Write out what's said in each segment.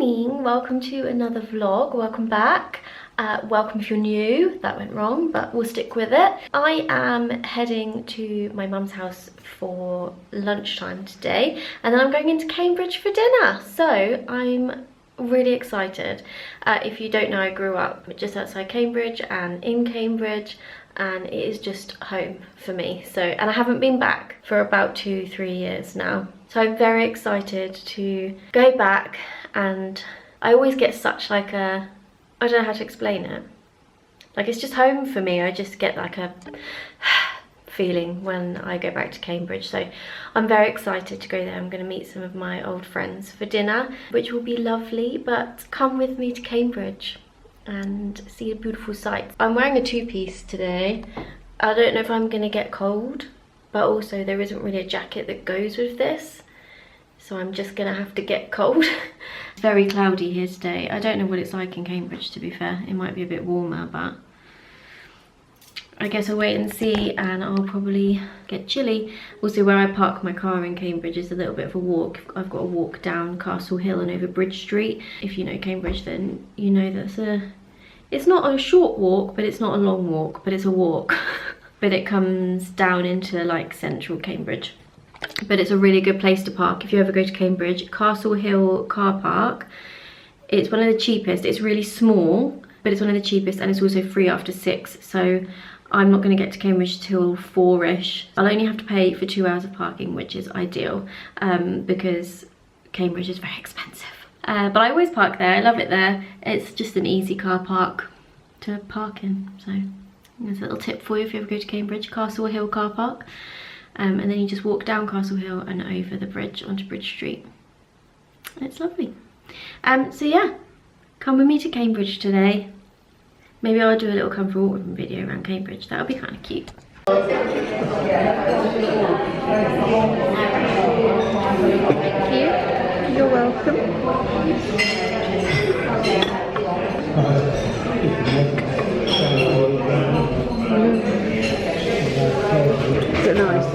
morning, welcome to another vlog. Welcome back. Welcome if you're new. That went wrong, but we'll stick with it. I am heading to my mum's house for lunchtime today, and then I'm going into Cambridge for dinner, so I'm really excited. If you don't know, I grew up just outside Cambridge and in Cambridge, and it is just home for me. So, and I haven't been back for about 2-3 years now, so I'm very excited to go back. And I always get such like a, I don't know how to explain it, like it's just home for me. I just get like a feeling when I go back to Cambridge, so I'm very excited to go there. I'm going to meet some of my old friends for dinner, which will be lovely. But come with me to Cambridge and see a beautiful sight. I'm wearing a two-piece today. I don't know if I'm going to get cold, but also there isn't really a jacket that goes with this, so I'm just gonna have to get cold. It's very cloudy here today. I don't know what it's like in Cambridge, to be fair. It might be a bit warmer, but I guess I'll wait and see, and I'll probably get chilly. Also, where I park my car in Cambridge is a little bit of a walk. I've got to walk down Castle Hill and over Bridge Street. If you know Cambridge, then you know it's not a short walk, but it's not a long walk, but it's a walk. But it comes down into like central Cambridge. But it's a really good place to park if you ever go to Cambridge. Castle Hill car park, it's one of the cheapest. It's really small, but it's one of the cheapest, and it's also free after 6. So I'm not going to get to Cambridge till 4ish. I'll only have to pay for 2 hours of parking, which is ideal, because Cambridge is very expensive. But I always park there. I love it there. It's just an easy car park to park in. So there's a little tip for you if you ever go to Cambridge. Castle Hill car park. And then you just walk down Castle Hill and over the bridge onto Bridge Street. It's lovely. So yeah, come with me to Cambridge today. Maybe I'll do a little come for a walk with me video around Cambridge. That'll be kind of cute. Thank you. You're welcome. Is it nice?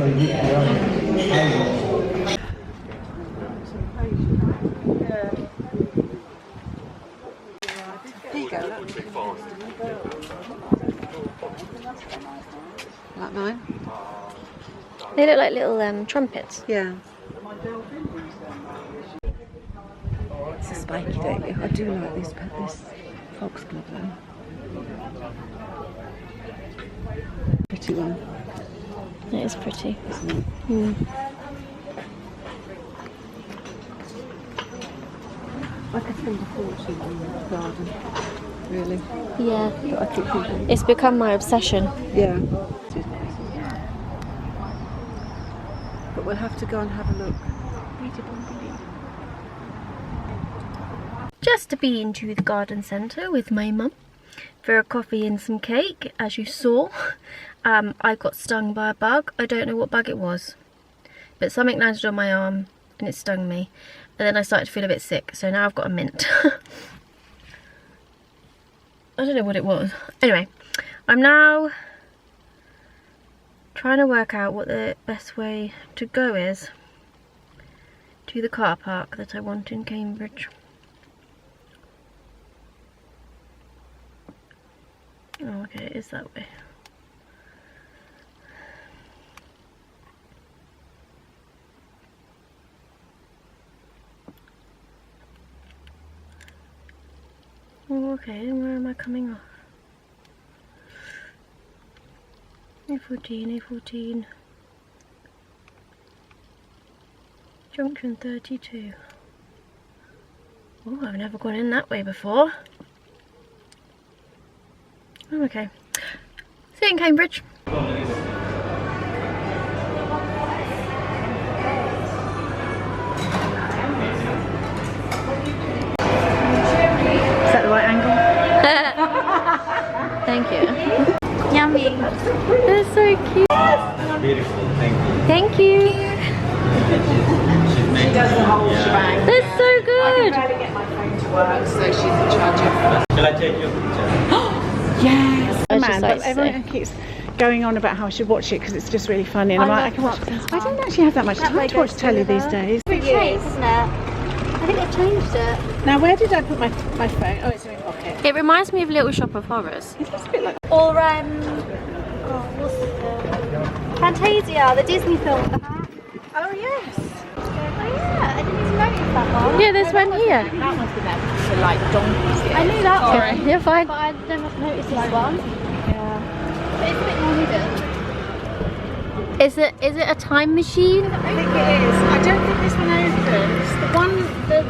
Here you go, look. Like mine? They look like little trumpets. Yeah. It's a spiky, don't you? I do like this foxglove though. Pretty one. It is pretty, isn't it? Mm. I could spend a fortune on the garden. Really? Yeah. But I think it's become my obsession. Yeah. But we'll have to go and have a look. Just been to the garden centre with my mum for a coffee and some cake, as you saw. I got stung by a bug. I don't know what bug it was, but something landed on my arm and it stung me, and then I started to feel a bit sick, so now I've got a mint. I don't know what it was. Anyway, I'm now trying to work out what the best way to go is to the car park that I want in Cambridge. Oh, okay, it is that way. Oh, okay, and where am I coming off? A14, A14. Junction 32. Oh, I've never gone in that way before. Oh, okay. See you in Cambridge. Is that the right angle? Thank you. Yummy. They're so cute. Beautiful, thank you. Thank you. She does the whole shebang. They're so good. I can barely get my phone to work, so she's in charge of. Shall I take your picture? Yes. Man, but everyone keeps going on about how I should watch it because it's just really funny, and I'm like, I can watch. I don't actually have that much time to watch telly these days. It's isn't it? I think not changed it. Now, where did I put my phone? Oh, it's in my pocket. It reminds me of Little Shop of Horrors. It looks a bit like... Or, what's Fantasia, the Disney film with the hat. Oh, yes. Oh yeah, I didn't even notice that one. Yeah, there's one here. That one's been there for like donkeys. I knew that Sorry. one. You're fine. But I never noticed this one. Yeah. But it's a bit more hidden. Is it a time machine? I think it is. I don't think this one opens. The one, the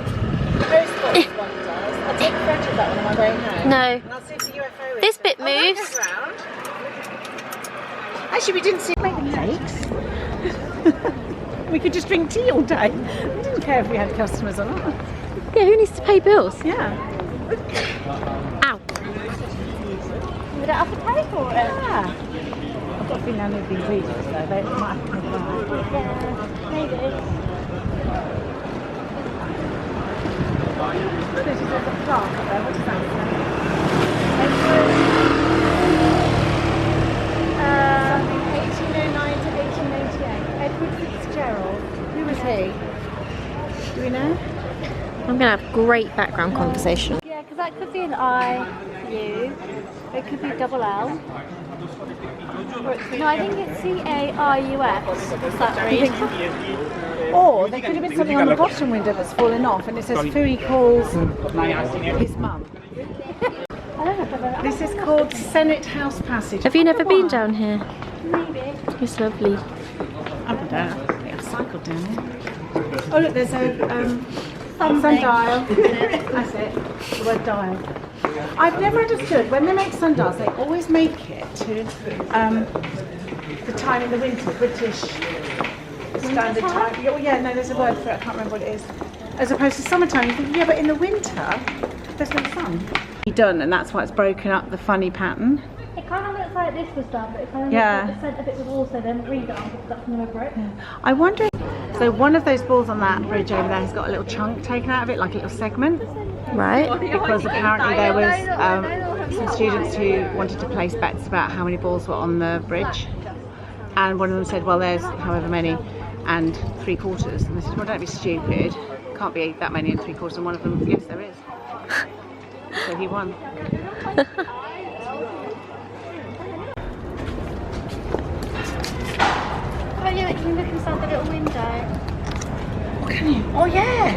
postbox one does. I'll take a photo of that one on my way home. No. And I'll see if the UFO is. This bit Oh, moves. that goes round. Actually, we didn't see it make the cakes. We could just drink tea all day. We didn't care if we had customers or not. Yeah, who needs to pay bills? Yeah. Ow. We don't have to pay for it. Yeah. I've got a feeling they've been reading, so they might have to think about it. Yeah, maybe. This is a plaque up there. What does that say? Something 1809 to 1888. Edward Fitzgerald. Who was he? Do we know? I'm going to have great background conversation. Yeah, because that could be an I, U. It could be double L. No, I think it's C-A-R-U-S. What's that read? Or there could have been something on the bottom window that's fallen off and it says Fui calls his mum. I don't know if I've ever... This is called Senate House Passage. Have you never been down here? Maybe. It's lovely. Up and down. I think I've cycled down here. Oh look, there's a sundial. That's it. The word dial. I've never understood, when they make sundials, they always make it to the time in the winter, British standard time. Oh yeah, no, there's a word for it, I can't remember what it is. As opposed to summertime, you think, yeah, but in the winter, there's no sun. Done, and that's why it's broken up the funny pattern. It kind of looks like this was done, but it kind of Yeah. looks like the centre bit was also then redone because that's another brick. I wonder so one of those balls on that bridge over there has got a little chunk taken out of it, like a little segment. Right? Because apparently there was some students who wanted to place bets about how many balls were on the bridge. And one of them said, well, there's however many and 3/4. And they said, well, don't be stupid. Can't be that many and 3/4. And one of them, yes, there is. So he won. Oh yeah, you can look inside the little window. Oh, can you? Oh, yeah.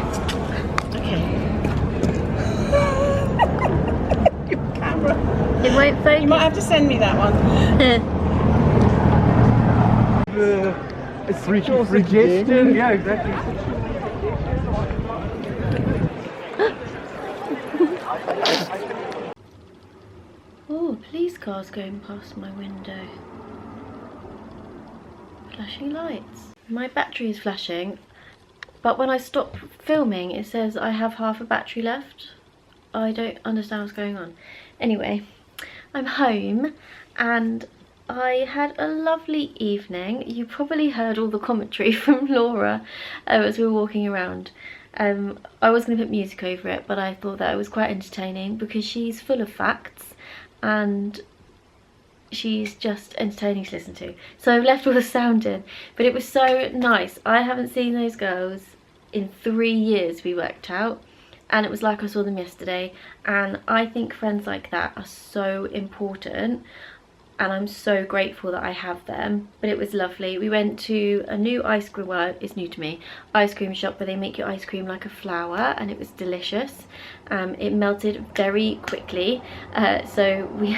Okay. Your camera. It won't focus. You might have to send me that one. It's suggestion. Yeah, exactly. Oh, police cars going past my window. Flashing lights. My battery is flashing, but when I stop filming it says I have half a battery left. I don't understand what's going on. Anyway, I'm home and I had a lovely evening. You probably heard all the commentary from Laura as we were walking around. I was going to put music over it, but I thought that it was quite entertaining because she's full of facts and she's just entertaining to listen to. So I've left all the sound in, but it was so nice. I haven't seen those girls in 3 years, we worked out, and it was like I saw them yesterday. And I think friends like that are so important, and I'm so grateful that I have them. But it was lovely. We went to a new ice cream, well, it's new to me, ice cream shop where they make your ice cream like a flower, and it was delicious. It melted very quickly, so we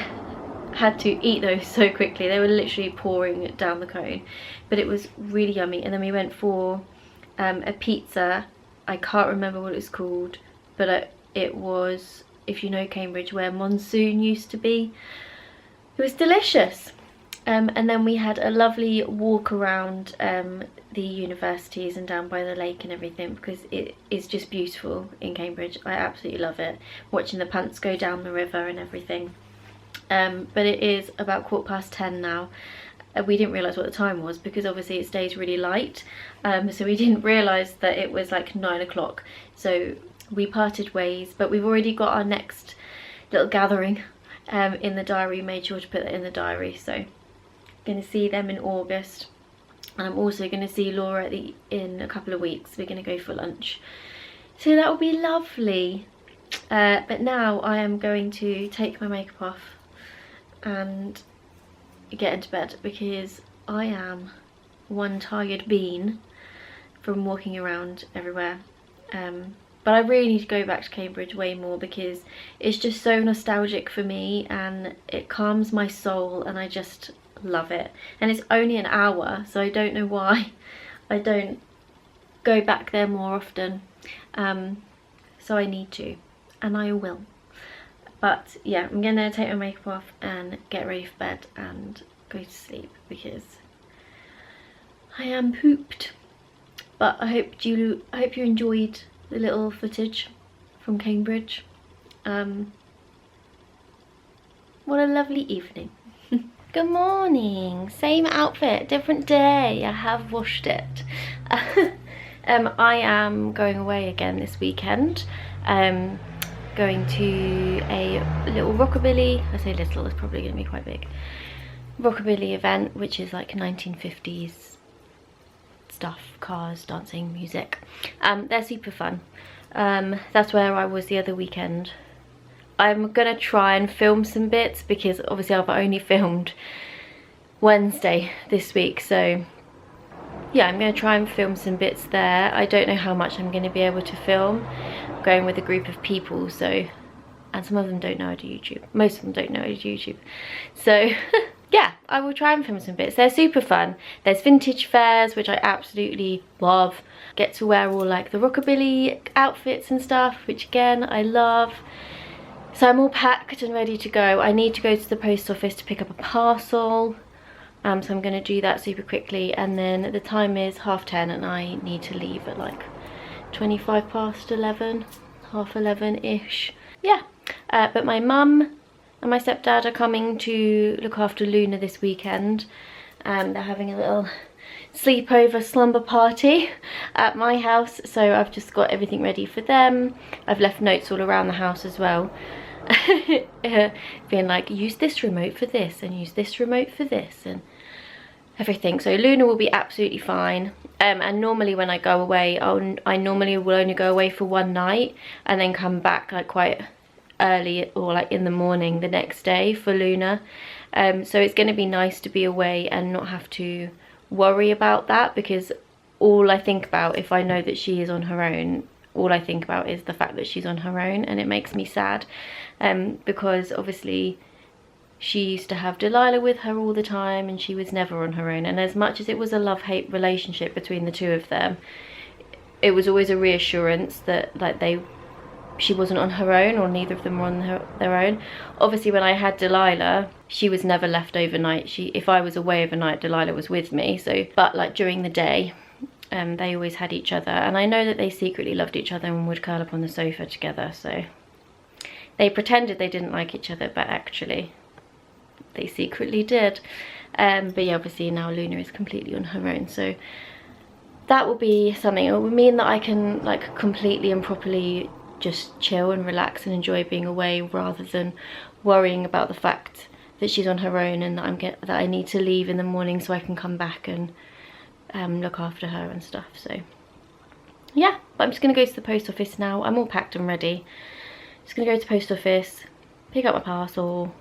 had to eat those so quickly. They were literally pouring down the cone, but it was really yummy. And then we went for a pizza. I can't remember what it's called, but it was, if you know Cambridge, where Monsoon used to be. It was delicious. And then we had a lovely walk around the universities and down by the lake and everything, because it is just beautiful in Cambridge. I absolutely love it, watching the punts go down the river and everything. But it is about 10:15 now. We didn't realise what the time was because obviously it stays really light, so we didn't realise that it was like 9 o'clock. So we parted ways, but we've already got our next little gathering in the diary. Made sure to put that in the diary, so going to see them in August, and I'm also going to see Laura in a couple of weeks. We're going to go for lunch So that will be lovely. But now I am going to take my makeup off and get into bed because I am one tired bean from walking around everywhere. But I really need to go back to Cambridge way more because it's just so nostalgic for me and it calms my soul and I just love it. And it's only an hour, so I don't know why I don't go back there more often. So I need to, and I will. But yeah, I'm gonna take my makeup off and get ready for bed and go to sleep because I am pooped. But I hope you enjoyed the little footage from Cambridge. What a lovely evening. Good morning. Same outfit, different day. I have washed it. I am going away again this weekend. Going to a little rockabilly, I say little, it's probably going to be quite big, rockabilly event, which is like 1950s stuff, cars, dancing, music. They're super fun. That's where I was the other weekend. I'm going to try and film some bits because obviously I've only filmed Wednesday this week, so yeah, I'm going to try and film some bits there. I don't know how much I'm going to be able to film. I'm going with a group of people, so, and some of them don't know how to YouTube. Most of them don't know how to YouTube. So yeah, I will try and film some bits. They're super fun. There's vintage fairs, which I absolutely love. Get to wear all like the rockabilly outfits and stuff, which again, I love. So I'm all packed and ready to go. I need to go to the post office to pick up a parcel. So I'm going to do that super quickly, and then the time is 10:30 and I need to leave at like 25 past 11, half 11-ish. Yeah, but my mum and my stepdad are coming to look after Luna this weekend. They're having a little sleepover slumber party at my house, so I've just got everything ready for them. I've left notes all around the house as well. Being like, use this remote for this and use this remote for this and everything. So Luna will be absolutely fine. And normally when I go away, I normally will only go away for one night and then come back like quite early or like in the morning the next day for Luna. So it's going to be nice to be away and not have to worry about that, because all I think about, if I know that she is on her own, all I think about is the fact that she's on her own, and it makes me sad. Because obviously she used to have Delilah with her all the time and she was never on her own, and as much as it was a love-hate relationship between the two of them, it was always a reassurance that like she wasn't on her own, or neither of them were on their own. Obviously when I had Delilah, she was never left overnight. If I was away overnight, Delilah was with me. So, but like during the day, they always had each other, and I know that they secretly loved each other and would curl up on the sofa together. So they pretended they didn't like each other, but actually they secretly did. But yeah, obviously now Luna is completely on her own, so that will be something. It will mean that I can like completely and properly just chill and relax and enjoy being away, rather than worrying about the fact that she's on her own and that I need to leave in the morning so I can come back and look after her and stuff. So yeah, but I'm just gonna go to the post office now. I'm all packed and ready. Just gonna go to the post office, pick up my parcel,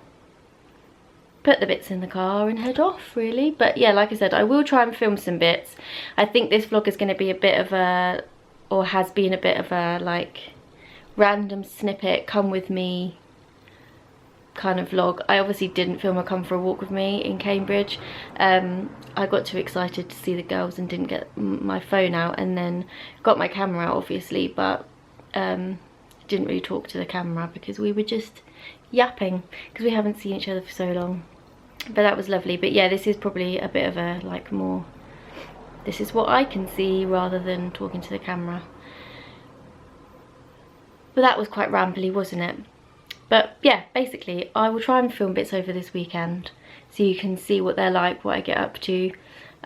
put the bits in the car and head off, really. But yeah, like I said, I will try and film some bits. I think this vlog is going to be a bit of a, or has been a bit of a like random snippet, come with me kind of vlog. I obviously didn't film a come for a walk with me in Cambridge. I got too excited to see the girls and didn't get my phone out, and then got my camera out obviously, but didn't really talk to the camera because we were just yapping because we haven't seen each other for so long. But that was lovely. But yeah, this is probably a bit of a like more, this is what I can see rather than talking to the camera. But that was quite rambly, wasn't it? But yeah, basically I will try and film bits over this weekend so you can see what they're like, what I get up to.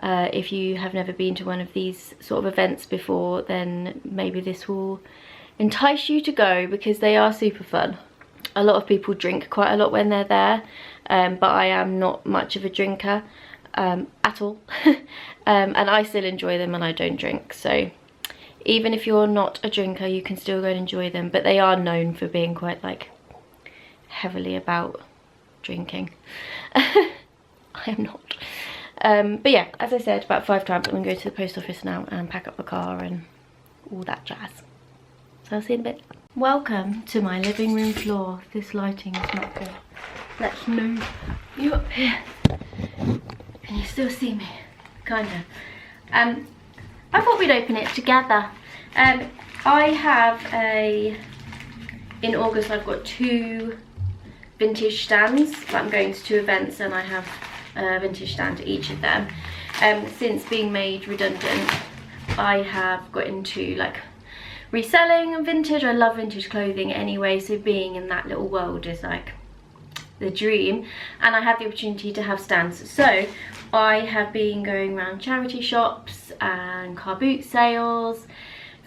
If you have never been to one of these sort of events before, then maybe this will entice you to go, because they are super fun. A lot of people drink quite a lot when they're there, but I am not much of a drinker at all. And I still enjoy them and I don't drink. So Even if you're not a drinker, you can still go and enjoy them, but they are known for being quite like heavily about drinking. I am not. But yeah, as I said, about 5 times I'm gonna go to the post office now and pack up the car and all that jazz. So I'll see you in a bit. Welcome to my living room floor. This lighting is not good. Let's move you up here. Can you still see me? Kinda. I thought we'd open it together. I have in August I've got 2 vintage stands. I'm going to 2 events and I have a vintage stand at each of them. Since being made redundant, I have got into like reselling and vintage. I love vintage clothing anyway, so being in that little world is like the dream, and I have the opportunity to have stands. So I have been going around charity shops and car boot sales,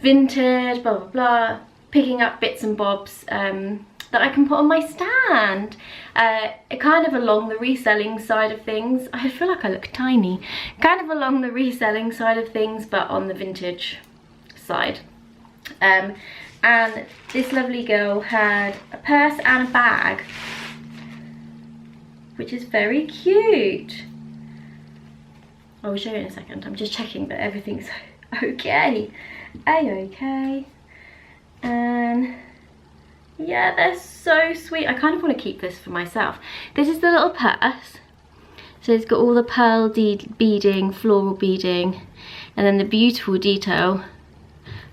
vintage, blah blah blah, picking up bits and bobs that I can put on my stand, kind of along the reselling side of things. I feel like I look tiny. Kind of along the reselling side of things, but on the vintage side. And this lovely girl had a purse and a bag, which is very cute. I will show you in a second. I'm just checking that everything's okay. A-okay. And yeah, they're so sweet. I kind of want to keep this for myself. This is the little purse. So it's got all the pearl beading, floral beading, and then the beautiful detail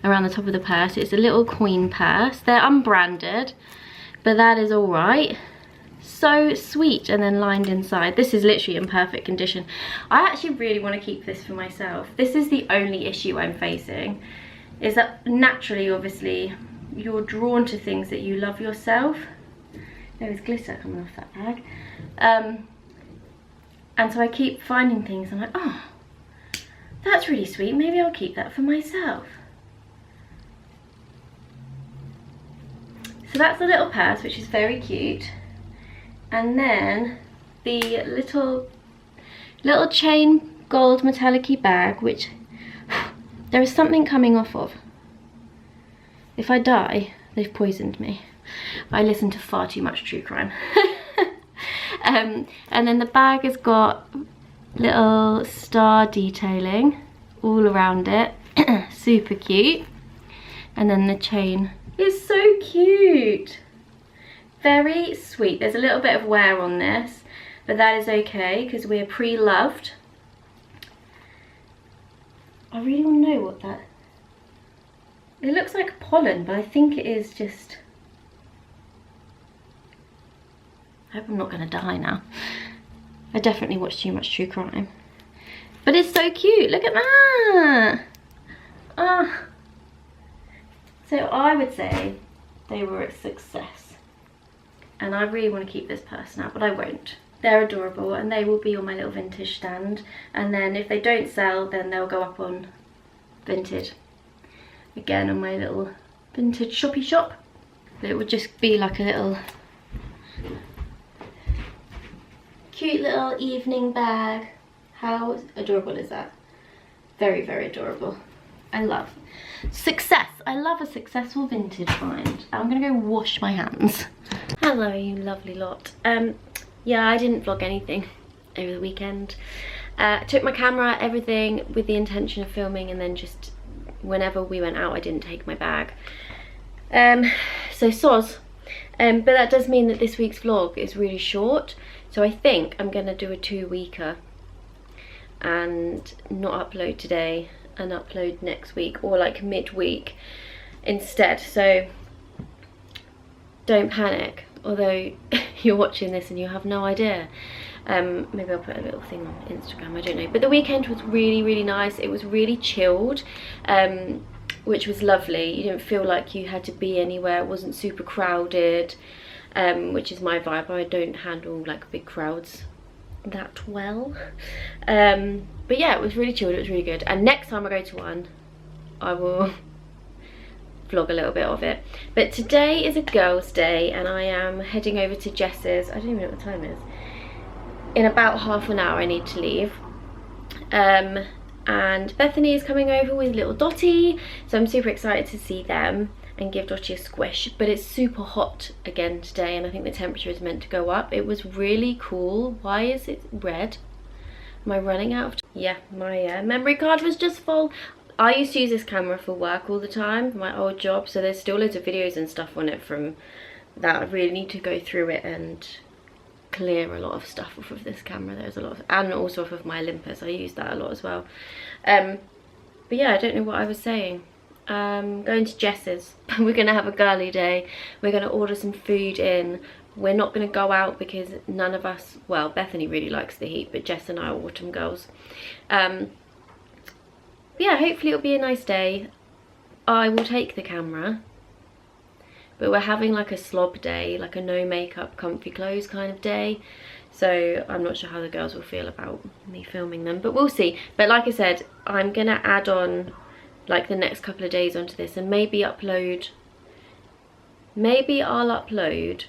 around the top of the purse. It's a little queen purse. They're unbranded, but that is all right. So sweet, and then lined inside. This is literally in perfect condition. I actually really want to keep this for myself. This is the only issue I'm facing, is that naturally, obviously, you're drawn to things that you love yourself. There is glitter coming off that bag. And so I keep finding things, I'm like, oh, that's really sweet, maybe I'll keep that for myself. So that's the little purse, which is very cute. And then the little chain gold metallic-y bag, which there is something coming off of. If I die, they've poisoned me. I listen to far too much true crime. And then the bag has got little star detailing all around it. Super cute. And then the chain is so cute. Very sweet. There's a little bit of wear on this, but that is okay because we're pre-loved. I really want to know what that... It looks like pollen, but I think it is just... I hope I'm not going to die now. I definitely watch too much true crime. But it's so cute. Look at that. Ah. So I would say they were a success. And I really want to keep this purse now, but I won't. They're adorable and they will be on my little vintage stand. And then if they don't sell, then they'll go up on Vinted. Again, on my little vintage shoppy shop. It would just be like a little cute little evening bag. How adorable is that? Very, very adorable. I love success. I love a successful vintage find. I'm gonna go wash my hands. Hello, you lovely lot. Yeah, I didn't vlog anything over the weekend. Took my camera, everything, with the intention of filming, and then just whenever we went out I didn't take my bag. So soz. But that does mean that this week's vlog is really short, so I think I'm gonna do a 2-weeker and not upload today and upload next week, or like midweek instead. So don't panic, although you're watching this and you have no idea. Maybe I'll put a little thing on Instagram, I don't know. But the weekend was really, really nice. It was really chilled, which was lovely. You didn't feel like you had to be anywhere. It wasn't super crowded, which is my vibe. I don't handle like big crowds that well. But yeah, it was really chilled. It was really good. And next time I go to one, I will vlog a little bit of it. But today is a girls' day and I am heading over to Jess's. I don't even know what the time is. In about half an hour I need to leave. and Bethany is coming over with little Dottie, so I'm super excited to see them and give Dottie a squish. But it's super hot again today, and I think the temperature is meant to go up. It was really cool. Why is it red? Am I running out of time? Yeah, my memory card was just full. I used to use this camera for work all the time, my old job, so there's still loads of videos and stuff on it from that. I really need to go through it and clear a lot of stuff off of this camera. There's a lot of, and also off of my Olympus, I use that a lot as well. But yeah, I don't know what I was saying. Going to Jess's. We're gonna have a girly day. We're gonna order some food in. We're not gonna go out because none of us, well, Bethany really likes the heat, but Jess and I are autumn girls. Yeah, hopefully it'll be a nice day. I will take the camera, but we're having like a slob day, like a no makeup, comfy clothes kind of day. So I'm not sure how the girls will feel about me filming them, but we'll see. But like I said, I'm gonna add on like the next couple of days onto this, and maybe upload, maybe I'll upload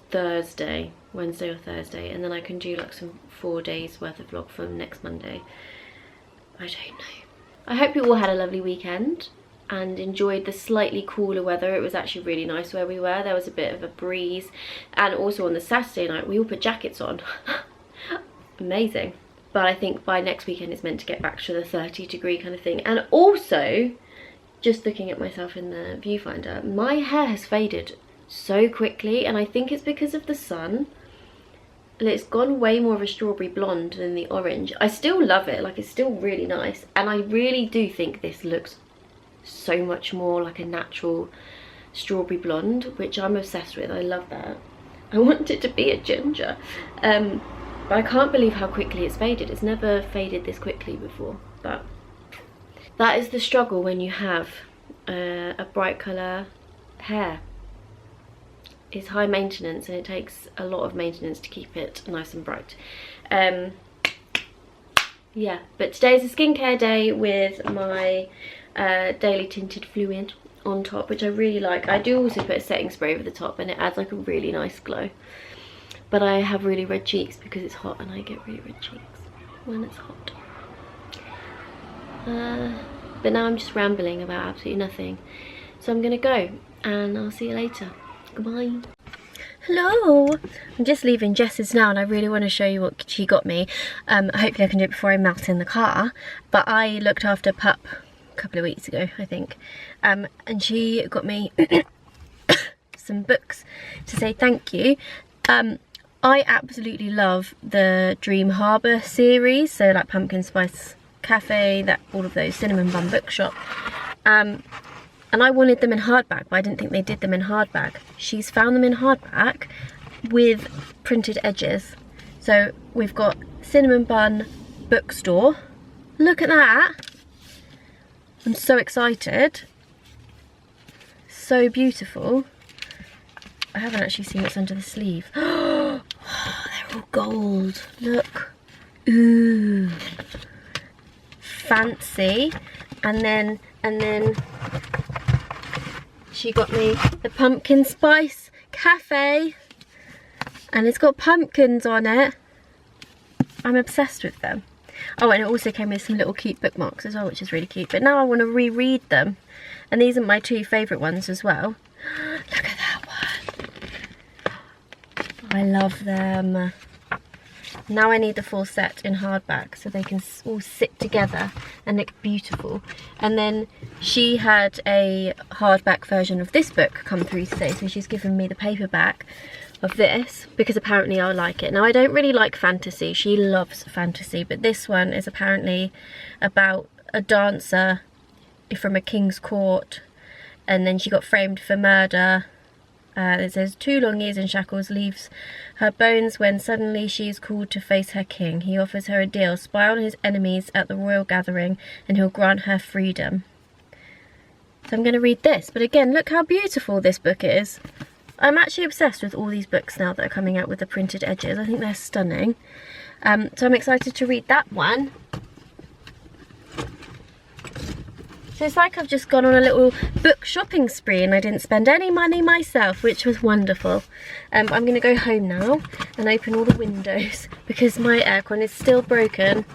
Thursday, Wednesday or Thursday, and then I can do like some 4 days worth of vlog from next Monday. I don't know. I hope you all had a lovely weekend and enjoyed the slightly cooler weather. It was actually really nice where we were. There was a bit of a breeze, and also on the Saturday night we all put jackets on. Amazing. But I think by next weekend it's meant to get back to the 30-degree kind of thing. And also, just looking at myself in the viewfinder, my hair has faded so quickly, and I think it's because of the sun. It's gone way more of a strawberry blonde than the orange. I still love it, like it's still really nice, and I really do think this looks so much more like a natural strawberry blonde, which I'm obsessed with. I love that. I want it to be a ginger, but I can't believe how quickly it's faded. It's never faded this quickly before. But that is the struggle when you have a bright colour hair. It's high maintenance, and it takes a lot of maintenance to keep it nice and bright. Yeah, but today's a skincare day with my daily tinted fluid on top, which I really like. I do also put a setting spray over the top, and it adds like a really nice glow. But I have really red cheeks because it's hot, and I get really red cheeks when it's hot. But now I'm just rambling about absolutely nothing, so I'm gonna go, and I'll see you later. Goodbye. Hello, I'm just leaving Jess's now, and I really want to show you what she got me. Hopefully I can do it before I melt in the car, but I looked after Pup a couple of weeks ago, I think, and she got me some books to say thank you. I absolutely love the Dream Harbour series, so like Pumpkin Spice Cafe, that, all of those, Cinnamon Bun Bookshop. And I wanted them in hardback, but I didn't think they did them in hardback. She's found them in hardback with printed edges. So we've got Cinnamon Bun Bookstore. Look at that. I'm so excited. So beautiful. I haven't actually seen what's under the sleeve. Oh, they're all gold. Look. Ooh. Fancy. And then she got me the Pumpkin Spice Cafe, and it's got pumpkins on it. I'm obsessed with them. Oh, and it also came with some little cute bookmarks as well, which is really cute. But now I want to reread them, and these are my two favourite ones as well. Look at that one. I love them. Now I need the full set in hardback so they can all sit together and look beautiful. And then she had a hardback version of this book come through today, so she's given me the paperback of this because apparently I'll like it. Now I don't really like fantasy, she loves fantasy, but this one is apparently about a dancer from a king's court, and then she got framed for murder. It says 2 long years in shackles leaves her bones when suddenly she is called to face her king. He offers her a deal: spy on his enemies at the royal gathering and he'll grant her freedom. So I'm going to read this, but again, look how beautiful this book is. I'm actually obsessed with all these books now that are coming out with the printed edges. I think they're stunning. So I'm excited to read that one. So it's like I've just gone on a little book shopping spree and I didn't spend any money myself, which was wonderful. I'm going to go home now and open all the windows because my aircon is still broken.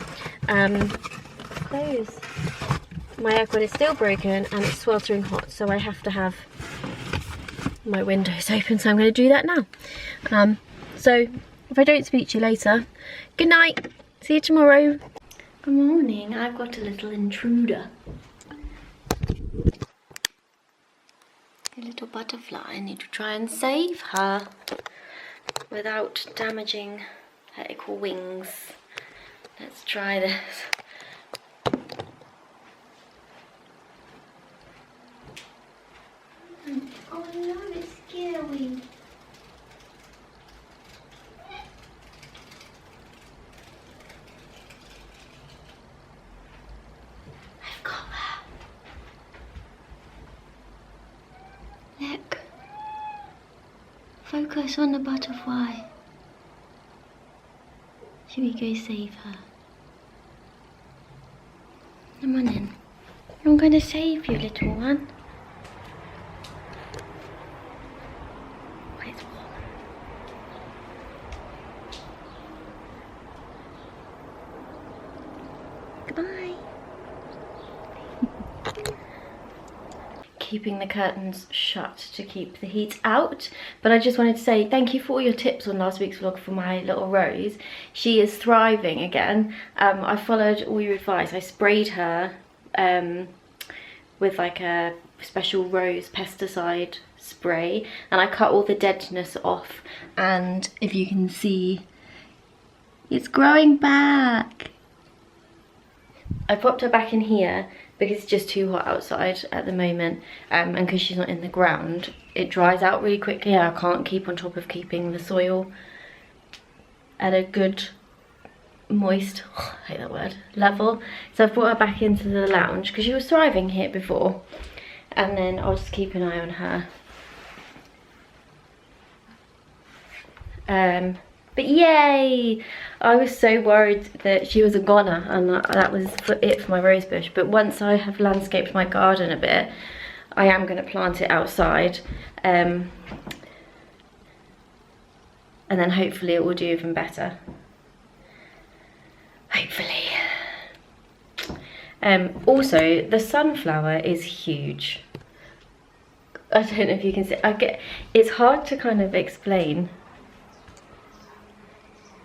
suppose. My aircon is still broken and it's sweltering hot, so I have to have my windows open, so I'm going to do that now. So if I don't speak to you later, good night, see you tomorrow. Good morning, I've got a little intruder. A little butterfly. I need to try and save her without damaging her little wings. Let's try this. Oh no, it's scary. I've got her. Look. Focus on the butterfly. Should we go save her? Come on in. I'm going to save you, little one. It's warm. Goodbye. Keeping the curtains shut to keep the heat out, but I just wanted to say thank you for all your tips on last week's vlog for my little Rose. She is thriving again. I followed all your advice. I sprayed her with like a special rose pesticide spray, and I cut all the deadness off, and if you can see, it's growing back. I popped her back in here because it's just too hot outside at the moment, and because she's not in the ground, it dries out really quickly. I can't keep on top of keeping the soil at a good moist, I hate that word, level. So I've brought her back into the lounge because she was thriving here before, and then I'll just keep an eye on her. But yay! I was so worried that she was a goner, and that was it for my rose bush. But once I have landscaped my garden a bit, I am going to plant it outside, and then hopefully it will do even better. Hopefully. Also, the sunflower is huge. I don't know if you can see. It's hard to kind of explain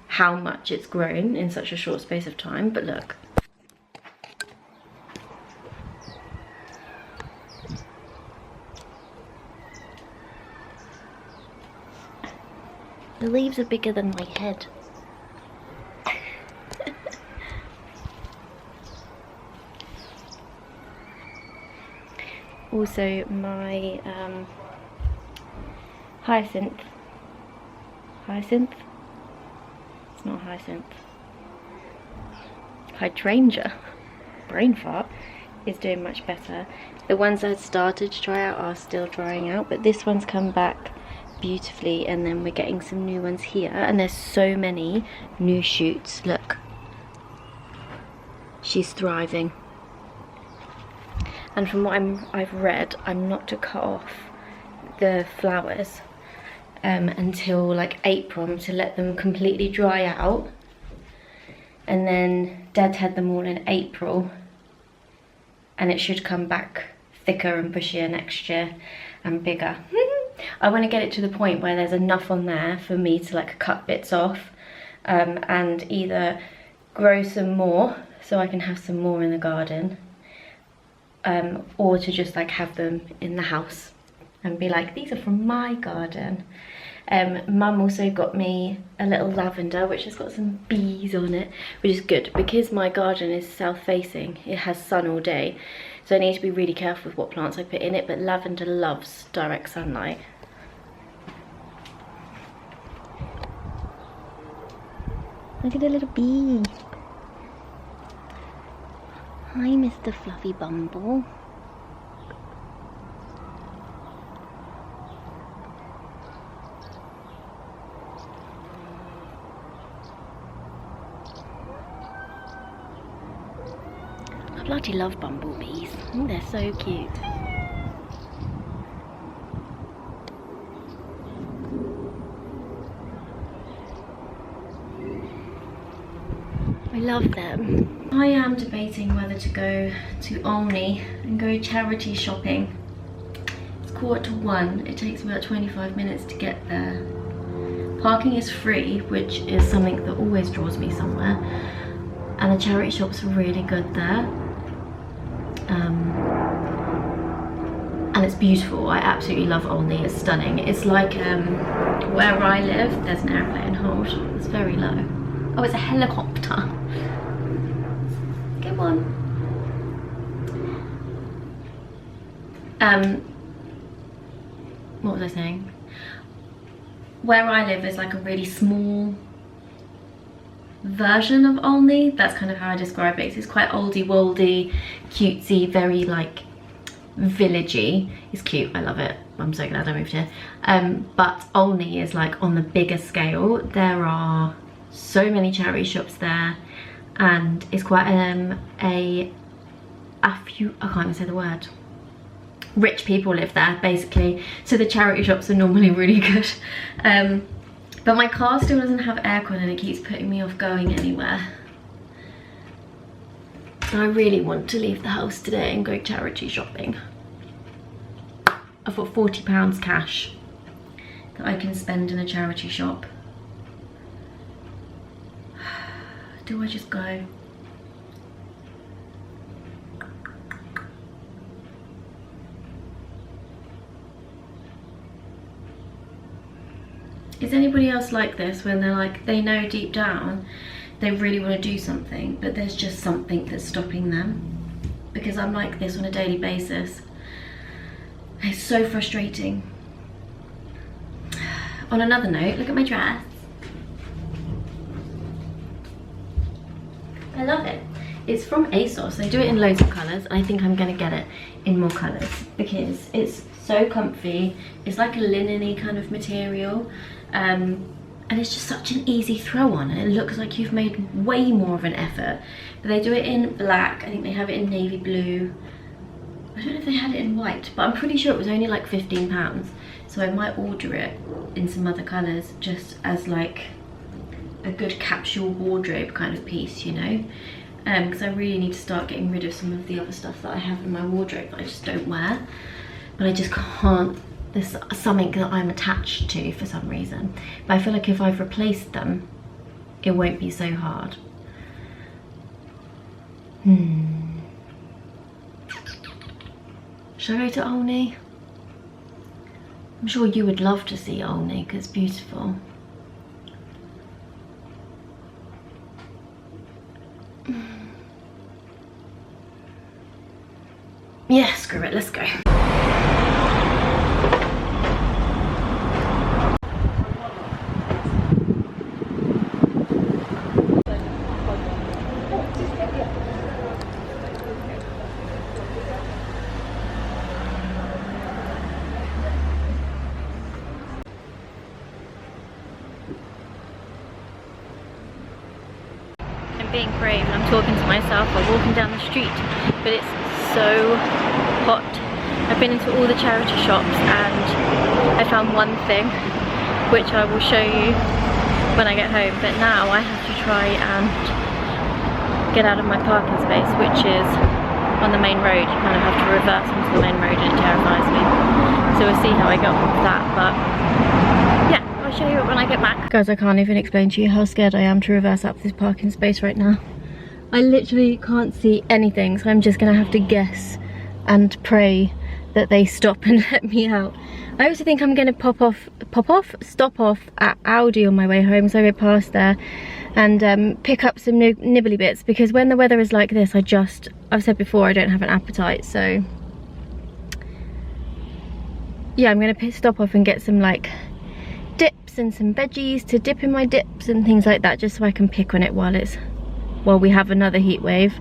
how much it's grown in such a short space of time, but look. The leaves are bigger than my head. Also, my hyacinth. It's not hyacinth. Hydrangea, brain fart, is doing much better. The ones I started to dry out are still drying out, but this one's come back beautifully, and then we're getting some new ones here, and there's so many new shoots. Look, she's thriving. And from what I've read, I'm not to cut off the flowers until like April, to let them completely dry out, and then deadhead them all in April, and it should come back thicker and bushier next year and bigger. I want to get it to the point where there's enough on there for me to like cut bits off, and either grow some more so I can have some more in the garden, or to just like have them in the house and be like, these are from my garden. Mum also got me a little lavender which has got some bees on it, which is good because my garden is south facing. It has sun all day, so I need to be really careful with what plants I put in it, but lavender loves direct sunlight. Look at the little bee. Hi, Mr. Fluffy Bumble. I bloody love bumblebees. Oh, they're so cute. I love them. I am debating whether to go to Olney and go charity shopping. It's 1:15. It takes about 25 minutes to get there. Parking is free, which is something that always draws me somewhere. And the charity shops are really good there. And it's beautiful. I absolutely love Olney. It's stunning. It's like where I live, there's an airplane hold. It's very low. Oh, it's a helicopter. Come on. What was I saying? Where I live is like a really small version of Olney. That's kind of how I describe it. It's quite oldie-woldy, cutesy, very like villagey. It's cute. I love it. I'm so glad I moved here. But Olney is like on the bigger scale. There are so many charity shops there, and it's quite I can't even say the word. Rich people live there basically, so the charity shops are normally really good. But my car still doesn't have aircon and it keeps putting me off going anywhere. So I really want to leave the house today and go charity shopping. I've got £40 cash that I can spend in a charity shop. Do I just go? Is anybody else like this, when they're like, they know deep down they really want to do something, but there's just something that's stopping them? Because I'm like this on a daily basis. It's so frustrating. On another note, look at my dress. I love it. It's from ASOS. They do it in loads of colours, and I think I'm going to get it in more colours because it's so comfy. It's like a linen-y kind of material, and it's just such an easy throw on, and it looks like you've made way more of an effort. But they do it in black. I think they have it in navy blue. I don't know if they had it in white, but I'm pretty sure it was only like £15, so I might order it in some other colours just as like a good capsule wardrobe kind of piece, you know, because I really need to start getting rid of some of the other stuff that I have in my wardrobe that I just don't wear. But I just can't, there's something that I'm attached to for some reason. But I feel like if I've replaced them, it won't be so hard. Should I go to Olney? I'm sure you would love to see Olney because it's beautiful. Yeah, screw it, let's go. I'm being brave and I'm talking to myself while walking down the street, but it's so hot. I've been into all the charity shops and I found one thing which I will show you when I get home, but now I have to try and get out of my parking space, which is on the main road. You kind of have to reverse onto the main road and it terrifies me. So we'll see how I get on with that, but yeah, I'll show you it when I get back. Guys, I can't even explain to you how scared I am to reverse up this parking space right now. I literally can't see anything, so I'm just gonna have to guess and pray that they stop and let me out. I also think I'm gonna stop off at Aldi on my way home, so I go past there and pick up some nibbly bits, because when the weather is like this, I've said before, I don't have an appetite. So yeah, I'm gonna stop off and get some like dips and some veggies to dip in my dips and things like that, just so I can pick on it while we have another heat wave.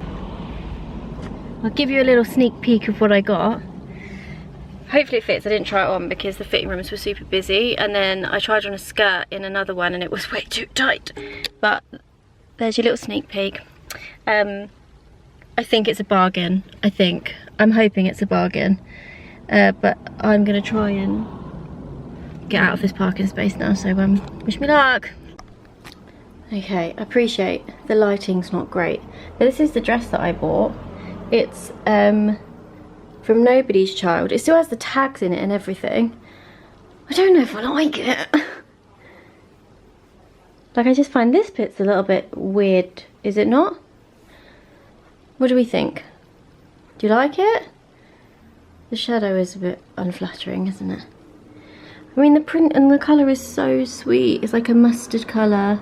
I'll give you a little sneak peek of what I got. Hopefully it fits. I didn't try it on because the fitting rooms were super busy, and then I tried on a skirt in another one and it was way too tight. But there's your little sneak peek. I think it's a bargain. I'm hoping it's a bargain. But I'm gonna try and get out of this parking space now, so wish me luck. Okay, I appreciate the lighting's not great. But this is the dress that I bought. It's from Nobody's Child. It still has the tags in it and everything. I don't know if I like it. Like, I just find this bit's a little bit weird. Is it not? What do we think? Do you like it? The shadow is a bit unflattering, isn't it? I mean, the print and the colour is so sweet. It's like a mustard colour.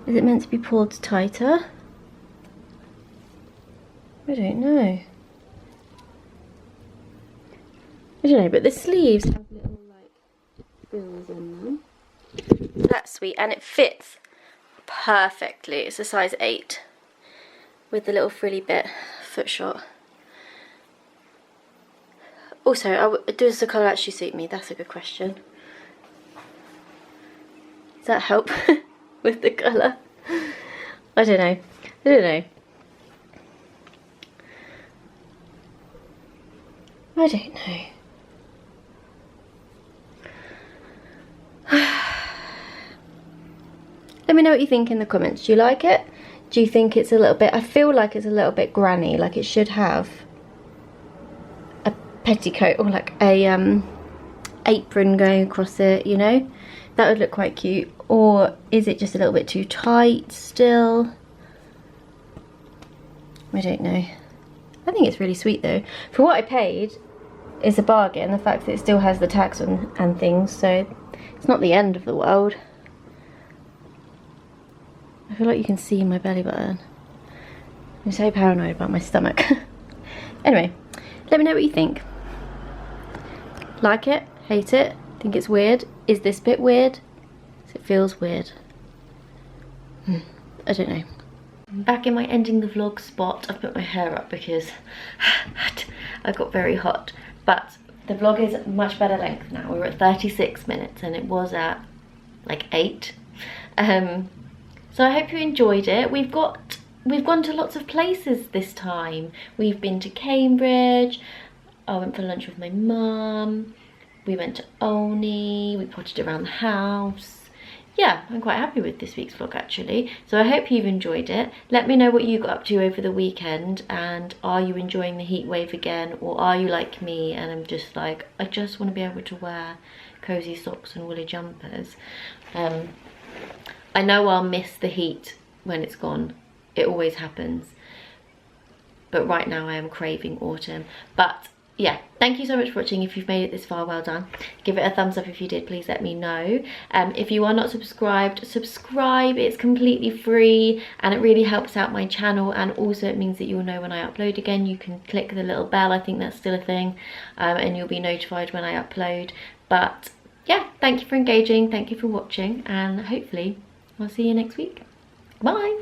Is it meant to be pulled tighter? I don't know. I don't know, but the sleeves have little like frills in them. That's sweet, and it fits perfectly. It's a size 8 with the little frilly bit, foot short. Also, does the colour actually suit me? That's a good question. Does that help with the colour? I don't know. I don't know. I don't know. Let me know what you think in the comments. Do you like it? Do you think it's a little bit... I feel like it's a little bit granny. Like it should have a petticoat or like a apron going across it, you know? That would look quite cute. Or is it just a little bit too tight still? I don't know. I think it's really sweet though. For what I paid, it's a bargain. The fact that it still has the tags and things, so it's not the end of the world. I feel like you can see my belly button. I'm so paranoid about my stomach. Anyway, let me know what you think. Like it? Hate it? Think it's weird? Is this bit weird? It feels weird. I don't know. Back in my ending the vlog spot, I've put my hair up because I got very hot. But the vlog is much better length now. We're at 36 minutes and it was at like 8. So I hope you enjoyed it. We've gone to lots of places this time. We've been to Cambridge. I went for lunch with my mum. We went to Olney. We potted around the house. Yeah, I'm quite happy with this week's vlog actually. So I hope you've enjoyed it. Let me know what you got up to over the weekend, and are you enjoying the heat wave again, or are you like me and I'm just like, I just want to be able to wear cozy socks and woolly jumpers. I know I'll miss the heat when it's gone. It always happens. But right now I am craving autumn. But yeah, thank you so much for watching. If you've made it this far, well done. Give it a thumbs up if you did, please let me know. If you are not subscribed, subscribe. It's completely free and it really helps out my channel, and also it means that you'll know when I upload again. You can click the little bell, I think that's still a thing, and you'll be notified when I upload. But yeah, thank you for engaging, thank you for watching, and hopefully I'll see you next week. Bye.